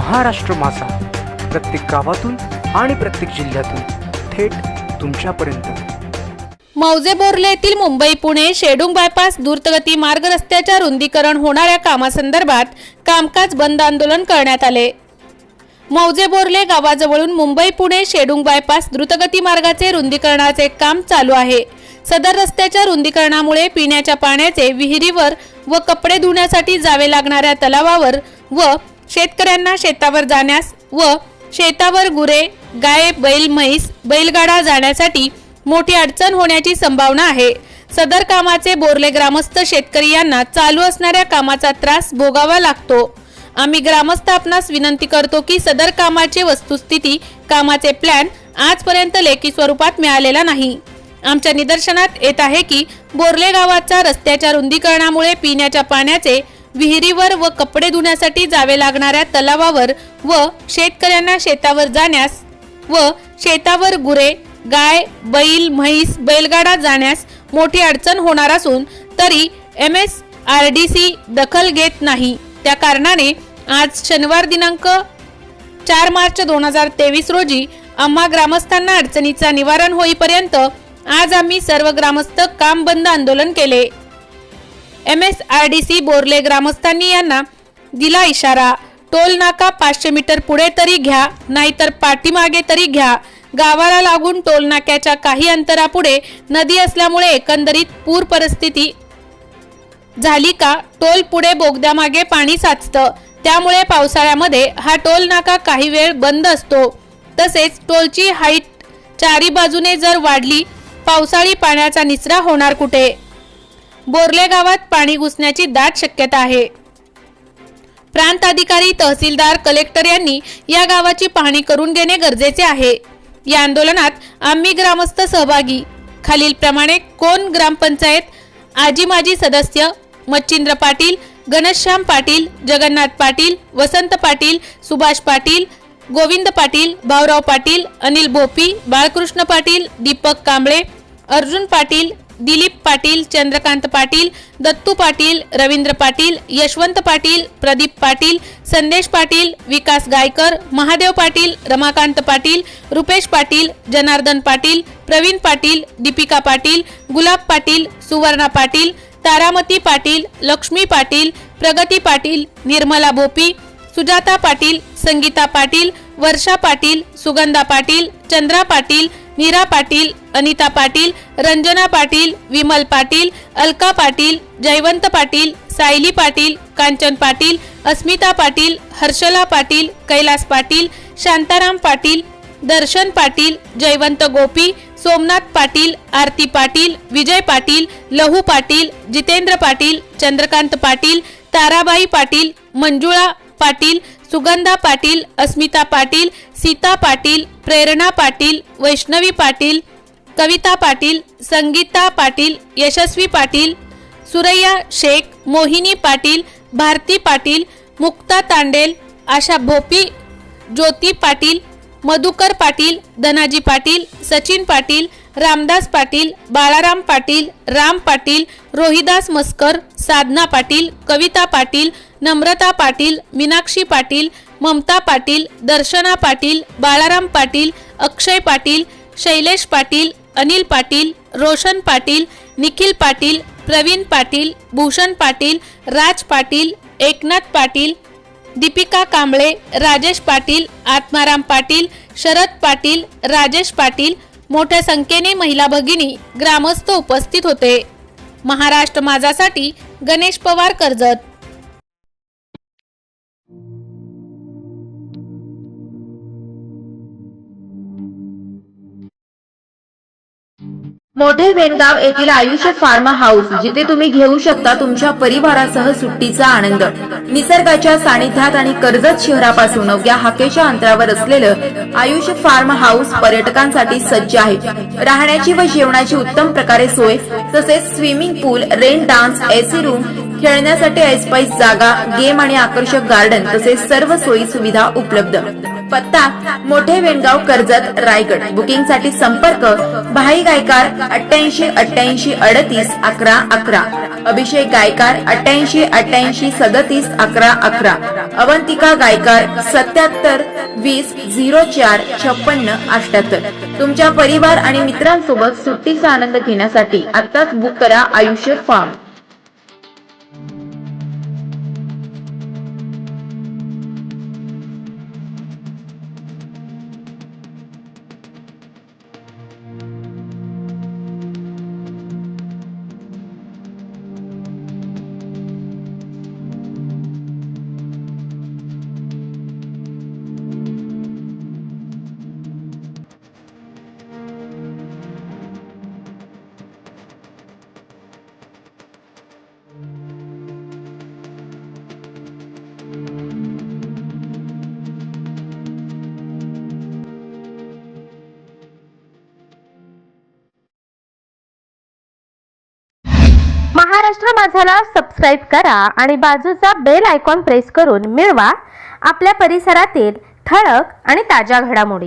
महाराष्ट्र माझा, प्रत्येक गावातून आणि प्रत्येक जिल्ह्यातून थेट तुमच्यापर्यंत। मौजे बोर्ले येथील मुंबई पुणे शेडूंग बायपास द्रुतगती मार्ग रस्त्याच्या रुंदीकरण होणाऱ्या कामासंदर्भात कामकाज बंद आंदोलन करण्यात आले। मौजे बोर्ले गावाजवळून मुंबई पुणे शेडूंग बायपास द्रुतगती मार्गाचे रुंदीकरणाचे काम चालू आहे। सदर रस्त्याच्या रुंदीकरणामुळे पिण्याच्या पाण्याचे विहिरीवर व कपडे धुण्यासाठी जावे लागणाऱ्या तलावावर व शेतकऱ्यांना शेतावर जाण्यास व शेतावर गुरे, गाय, बैल, म्हैस, बैलगाडा जाण्यासाठी मोठी अडचण होण्याची संभावना आहे। सदर कामाचे बोर्ले ग्रामस्थ शेतकरी यांना चालू असणाऱ्या कामाचा त्रास भोगावा लागतो। आम्ही ग्रामस्थ आपणास विनंती करतो की सदर कामाची वस्तुस्थिती, कामाचे प्लॅन आजपर्यंत लेखी स्वरूपात मिळालेला नाही। आमच्या निदर्शनात येत आहे की बोर्ले गावाच्या रस्त्याच्या रुंदीकरणामुळे पिण्याच्या पाण्याचे विहिरीवर व कपडे धुण्यासाठी जावे लागणाऱ्या तलावावर व शेतकऱ्यांना शेतावर जाण्यास व शेतावर गुरे, गाय, बैल, म्हैस, बैलगाडा जाण्यास मोठी अडचण होणार असून तरी MSRDC दखल घेत नाही। त्या कारणाने आज शनिवार दिनांक 4 मार्च 2023 रोजी आम्हा ग्रामस्थांना अडचणीचा निवारण होईपर्यंत आज आम्ही सर्व ग्रामस्थ काम बंद आंदोलन केले। MSRDC बोर्ले ग्रामस्थांनी यांना दिला इशारा, टोल नाका 500 मीटर पुढे तरी घ्या, नाहीतर पाठीमागे तरी घ्या। गावाला लागून टोल नाक्याच्या काही अंतरापुढे नदी असल्यामुळे एकंदरीत पूर परिस्थिती झाली का टोल पुढे बोगद्यामागे पाणी साचतं, त्यामुळे पावसाळ्यामध्ये हा टोल नाका काही वेळ बंद असतो। तसेच टोलची हाईट चारी बाजूने जर वाढली, पावसाळी पाण्याचा निचरा होणार कुठे? बोर्ले गावात पाणी घुसण्याची दाट शक्यता आहे। प्रांत अधिकारी, तहसीलदार, कलेक्टर यांनी या गावाची पाहणी करून घेणे गरजेचे आहे। या आंदोलनात आम्ही ग्रामस्थ सहभागी खालील प्रमाणे कोण ग्रामपंचायत आजी माजी सदस्य मच्छिंद्र पाटील, घनश्याम पाटील, जगन्नाथ पाटील, वसंत पाटील, सुभाष पाटील, गोविंद पाटील, भाऊराव पाटील, अनिल भोपी, बाळकृष्ण पाटील, दीपक कांबळे, अर्जुन पाटील, दिलीप पाटील, चंद्रकांत पाटील, दत्तू पाटील, रवींद्र पाटील, यशवंत पाटील, प्रदीप पाटील, संदेश पाटील, विकास गायकर, महादेव पाटील, रमाकांत पाटील, रुपेश पाटील, जनार्दन पाटील, प्रवीण पाटील, दीपिका पाटील, गुलाब पाटील, सुवर्णा पाटील, तारामती पाटील, लक्ष्मी पाटील, प्रगती पाटील, निर्मला भोपी, सुजाता पाटील, संगीता पाटील, वर्षा पाटील, सुगंधा पाटील, चंद्रा पाटील, मीरा पाटील, अनिता पाटील, रंजना पाटील, विमल पाटील, अलका पाटील, जयवंत पाटील, सायली पाटील, कांचन पाटील, अस्मिता पाटील, हर्षला पाटील, कैलास पाटील, शांताराम पाटील, दर्शन पाटील, जयवंत गोपी, सोमनाथ पाटील, आरती पाटील, विजय पाटील, लहू पाटील, जितेंद्र पाटील, चंद्रकांत पाटील, ताराबाई पाटील, मंजुळा पाटील, सुगंधा पाटील, अस्मिता पाटील, सीता पाटील, प्रेरणा पाटील, वैष्णवी पाटील, कविता पाटील, संगीता पाटील, यशस्वी पाटील, सुरैया शेख, मोहिनी पाटील, भारती पाटील, मुक्ता तांडेल, आशा भोपी, ज्योती पाटील, मधुकर पाटील, धनाजी पाटील, सचिन पाटील, रामदास पाटील, बाळाराम पाटील, राम पाटील, रोहिदास मस्कर, साधना पाटील, कविता पाटील, नम्रता पाटील, मीनाक्षी पाटील, ममता पाटील, दर्शना पाटील, बाळाराम पाटील, अक्षय पाटील, शैलेश पाटील, अनिल पाटील, रोशन पाटील, निखिल पाटील, प्रवीण पाटील, भूषण पाटील, राज पाटील, एकनाथ पाटील, दीपिका कांबळे, राजेश पाटील, आत्माराम पाटील, शरद पाटील, राजेश पाटील, मोठ्या संख्येने महिला भगिनी ग्रामस्थ उपस्थित होते। महाराष्ट्र माझासाठी गणेश पवार, कर्जत। मोठे वेणगाव येथील आयुष्य फार्म हाऊस, जिथे तुम्ही घेऊ शकता तुमच्या परिवारासह सुट्टीचा आनंद। निसर्गाच्या सानिध्यात आणि कर्जत शहरापासून अवघ्या हाकेच्या अंतरावर असलेलं आयुष्य फार्म हाऊस पर्यटकांसाठी सज्ज आहे। राहण्याची व जेवणाची उत्तम प्रकारे सोय, तसेच स्विमिंग पूल, रेन डान्स, AC रूम, खेळण्यासाठी ऐसपैस जागा, गेम आणि आकर्षक गार्डन तसेच सर्व सोयी सुविधा उपलब्ध। पत्ता मोठे वेणगाव कर्जत रायगड. बुकिंग साठी संपर्क भाई गायकार 88 88 38 11 11, अभिषेक गायकार 88 88 37 11 11, अवंतिका गायकार 77 20 04 56 78. तुमच्या परिवार आणि मित्रांसोबत सुट्टीचा आनंद घेण्यासाठी आत्ताच बुक करा आयुष्य फार्म. महाराष्ट्र माझाला सबस्क्राईब करा आणि बाजूचा बेल आयकॉन प्रेस करून मिळवा आपल्या परिसरातील ठळक आणि ताज्या घडामोडी.